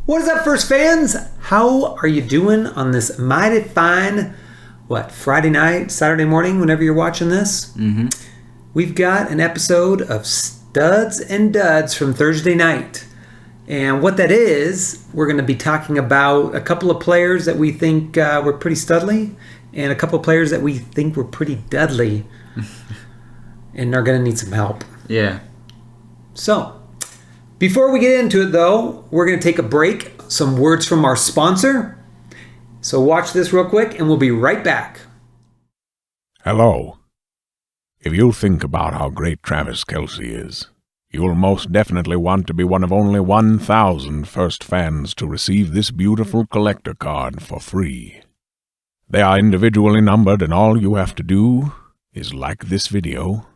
What is up, First fans? How are you doing on this mighty fine, Friday night, Saturday morning, whenever you're watching this? Mm-hmm. We've got an episode of Studs and Duds from Thursday night. And what that is, we're going to be talking about a couple of players that we think were pretty studly and a couple of players that we think were pretty dudley and are going to need some help. Yeah. So, before we get into it, though, we're going to take a break. Some words from our sponsor. So watch this real quick, and we'll be right back. Hello. If you think about how great Travis Kelce is, you will most definitely want to be one of only 1,000 first fans to receive this beautiful collector card for free. They are individually numbered, and all you have to do is like this video,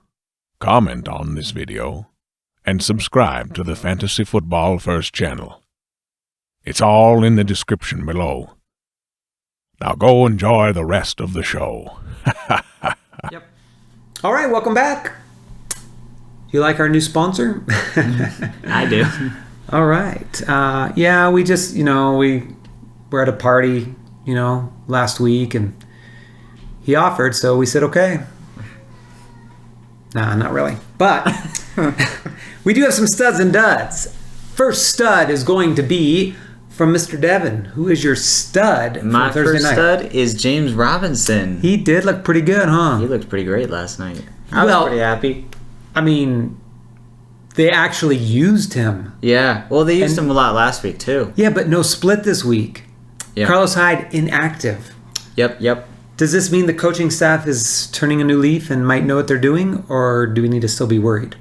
comment on this video, and subscribe to the Fantasy Football First channel. It's all in the description below. Now go enjoy the rest of the show. Yep. All right, welcome back. You like our new sponsor? I do. All right. Yeah, we just, we were at a party, last week, and he offered, so we said, okay. Nah, not really. But we do have some studs and duds. First stud is going to be from Mr. Devin. Who is your stud My for Thursday first night? stud is James Robinson. He did look pretty good, huh? He looked pretty great last night. I was pretty happy. I mean, they actually used him. Yeah. Well, they used him a lot last week, too. Yeah, but no split this week. Yep. Carlos Hyde, inactive. Yep. Does this mean the coaching staff is turning a new leaf and might know what they're doing, or do we need to still be worried?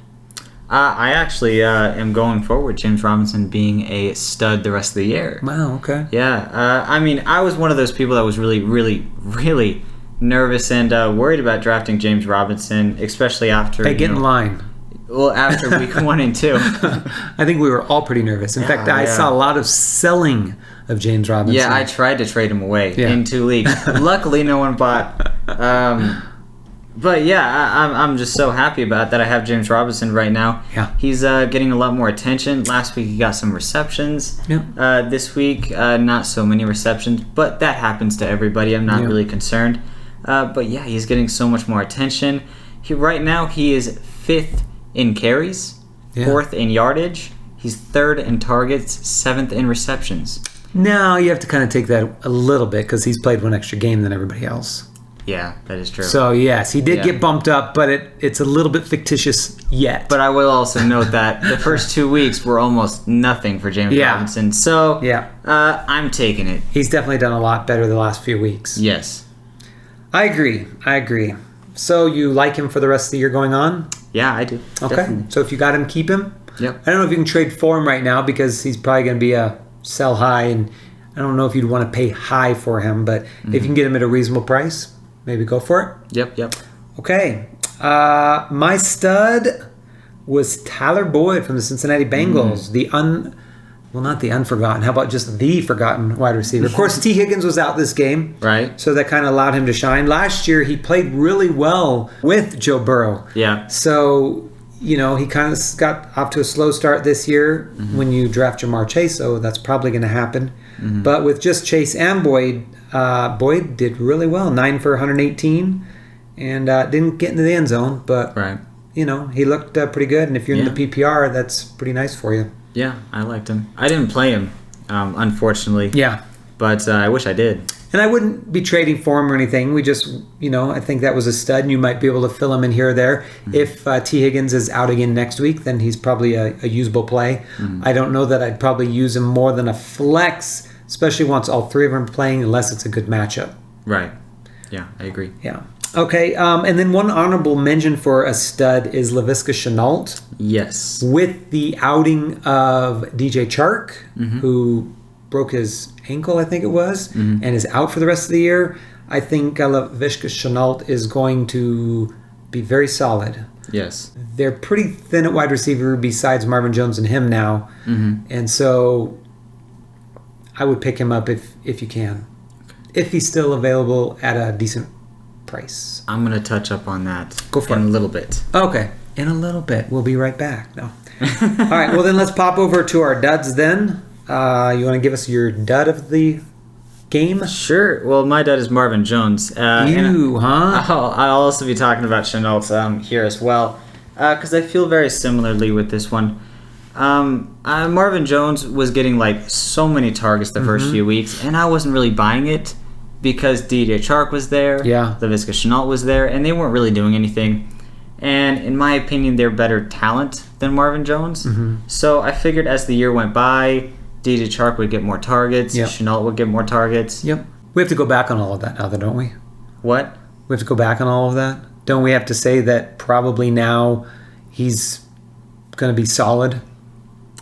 I actually am going forward James Robinson being a stud the rest of the year. Wow, okay. Yeah. I was one of those people that was really, really, really nervous and worried about drafting James Robinson, especially after... Hey, get in line. Well, after week 1 and 2. I think we were all pretty nervous. In fact, I saw a lot of selling of James Robinson. Yeah, I tried to trade him away in 2 leagues. Luckily, no one bought. But yeah, I'm just so happy about that. I have James Robinson right now. Yeah. He's getting a lot more attention. Last week he got some receptions. Yeah. This week, not so many receptions, but that happens to everybody. I'm not really concerned. But yeah, he's getting so much more attention. Right now he is 5th in carries, 4th in yardage. He's 3rd in targets, 7th in receptions. Now you have to kind of take that a little bit because he's played one extra game than everybody else. Yeah, that is true. So yes, he did get bumped up, but it's a little bit fictitious yet. But I will also note that the first 2 weeks were almost nothing for James Robinson. So I'm taking it. He's definitely done a lot better the last few weeks. Yes. I agree. So you like him for the rest of the year going on? Yeah, I do. Okay. Definitely. So if you got him, keep him? Yep. I don't know if you can trade for him right now because he's probably going to be a sell high, and I don't know if you'd want to pay high for him, but if you can get him at a reasonable price, maybe go for it. Yep. Okay. My stud was Tyler Boyd from the Cincinnati Bengals. Not the unforgotten. How about just the forgotten wide receiver? Of course, T. Higgins was out this game. Right. So that kind of allowed him to shine. Last year, he played really well with Joe Burrow. Yeah. So, he kind of got off to a slow start this year when you draft Jamar Chase, so that's probably going to happen. But with just Chase and Boyd, Boyd did really well, 9 for 118, and didn't get into the end zone, but he looked pretty good. And if you're in the PPR, that's pretty nice for you. Yeah, I liked him. I didn't play him, unfortunately. Yeah. But I wish I did. And I wouldn't be trading for him or anything. We just, I think that was a stud, and you might be able to fill him in here or there. If T. Higgins is out again next week, then he's probably a usable play. I don't know that I'd probably use him more than a flex, especially once all 3 of them are playing, unless it's a good matchup. Right. Yeah, I agree. Yeah. Okay, and then one honorable mention for a stud is Laviska Shenault. Yes. With the outing of DJ Chark, who broke his ankle, I think it was, and is out for the rest of the year, I think Laviska Shenault is going to be very solid. Yes. They're pretty thin at wide receiver besides Marvin Jones and him now, and so I would pick him up if you can, if he's still available at a decent price. I'm going to touch up on that in a little bit. Okay, in a little bit. We'll be right back. No. All right, well then let's pop over to our duds then. You want to give us your dud of the game? Sure. Well, my dud is Marvin Jones. Huh? I'll also be talking about Chenault here as well, because I feel very similarly with this one. Marvin Jones was getting like so many targets the first few weeks, and I wasn't really buying it because DJ Chark was there, Laviska Shenault was there, and they weren't really doing anything. And in my opinion, they're better talent than Marvin Jones. So I figured as the year went by, DJ Chark would get more targets, Shenault would get more targets. Yep. We have to go back on all of that now, though, don't we? What? We have to go back on all of that? Don't we have to say that probably now he's going to be solid?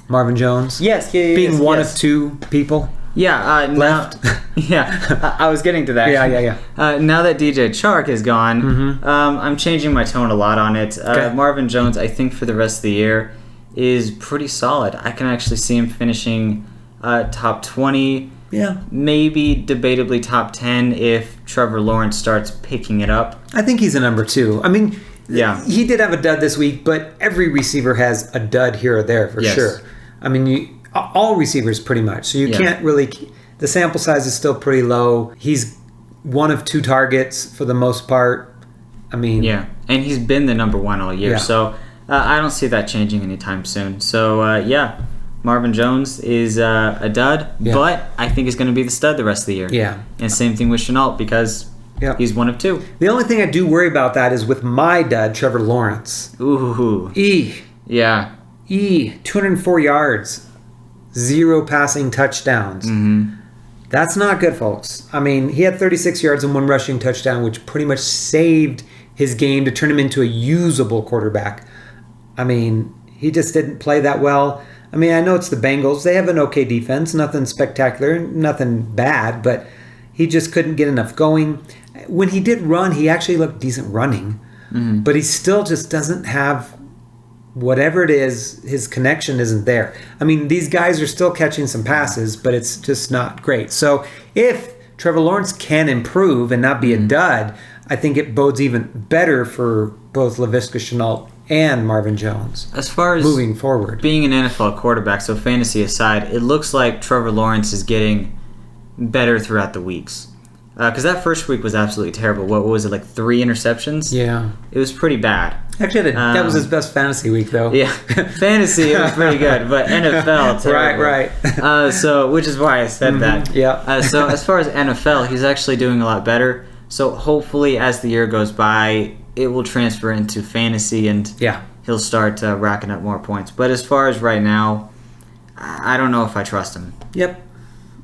Marvin Jones? Yes. Being one of two people? Yeah. Left? I was getting to that. Yeah. Now that DJ Chark is gone, I'm changing my tone a lot on it. Okay. Marvin Jones, I think for the rest of the year, is pretty solid. I can actually see him finishing top 20. Yeah. Maybe debatably top 10 if Trevor Lawrence starts picking it up. I think he's a number 2. I mean, he did have a dud this week, but every receiver has a dud here or there for sure. I mean, all receivers pretty much. So you can't really... The sample size is still pretty low. He's one of 2 targets for the most part. I mean... Yeah, and he's been the number 1 all year. Yeah. So I don't see that changing anytime soon. So, Marvin Jones is a dud, but I think he's going to be the stud the rest of the year. Yeah. And same thing with Shenault because he's one of 2. The only thing I do worry about that is with my dud, Trevor Lawrence. Ooh. Yeah. 204 yards. 0 passing touchdowns. That's not good, folks. I mean, he had 36 yards and 1 rushing touchdown, which pretty much saved his game to turn him into a usable quarterback. I mean, he just didn't play that well. I mean, I know it's the Bengals. They have an okay defense. Nothing spectacular, nothing bad, but he just couldn't get enough going. When he did run, he actually looked decent running, but he still just doesn't have... Whatever it is, his connection isn't there. I mean, these guys are still catching some passes, but it's just not great. So if Trevor Lawrence can improve and not be a dud, I think it bodes even better for both Laviska Shenault and Marvin Jones. As far as moving forward, being an NFL quarterback, so fantasy aside, it looks like Trevor Lawrence is getting better throughout the weeks. Because that first week was absolutely terrible. What was it, like 3 interceptions? Yeah. It was pretty bad. Actually, that was his best fantasy week, though. Yeah. Fantasy, it was pretty good. But NFL, terrible. Right. So, which is why I said that. Yeah. So, as far as NFL, he's actually doing a lot better. So, hopefully, as the year goes by, it will transfer into fantasy and he'll start racking up more points. But as far as right now, I don't know if I trust him. Yep.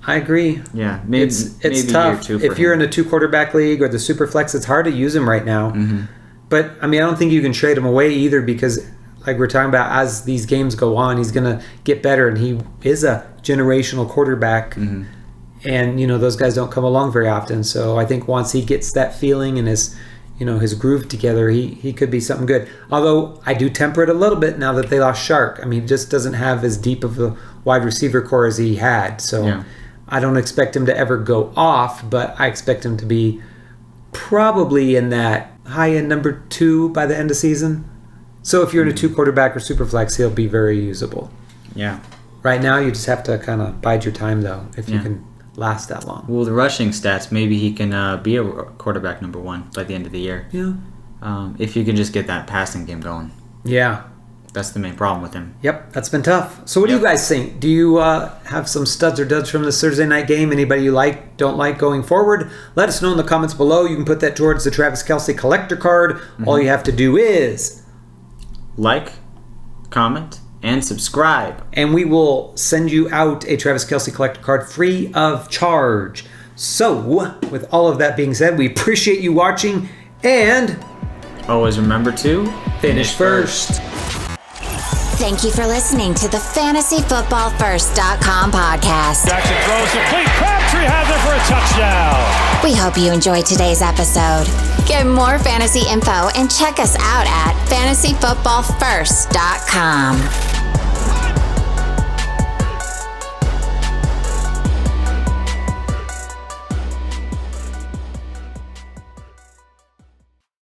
I agree. Yeah, maybe it's tough. If you're in a 2-quarterback league or the Superflex, it's hard to use him right now. But, I mean, I don't think you can trade him away either because, like we're talking about, as these games go on, he's going to get better. And he is a generational quarterback. And, you know, those guys don't come along very often. So I think once he gets that feeling and his groove together, he could be something good. Although I do temper it a little bit now that they lost Chark. I mean, he just doesn't have as deep of a wide receiver core as he had. So I don't expect him to ever go off, but I expect him to be probably in that high-end number 2 by the end of season. So if you're in a 2-quarterback or Superflex, he'll be very usable. Yeah. Right now, you just have to kind of bide your time, though, if you can last that long. Well, the rushing stats, maybe he can be a quarterback number 1 by the end of the year. Yeah. If you can just get that passing game going. Yeah. That's the main problem with him. Yep, that's been tough. So what do you guys think? Do you have some studs or duds from this Thursday night game? Anybody you like, don't like going forward? Let us know in the comments below. You can put that towards the TRAVIS KELCE Collector Card. All you have to do is... like, comment, and subscribe. And we will send you out a TRAVIS KELCE Collector Card free of charge. So, with all of that being said, we appreciate you watching, and... always remember to... finish first. Thank you for listening to the FantasyFootballFirst.com podcast. Jackson throws complete. Crabtree has it for a touchdown. We hope you enjoyed today's episode. Get more fantasy info and check us out at FantasyFootballFirst.com.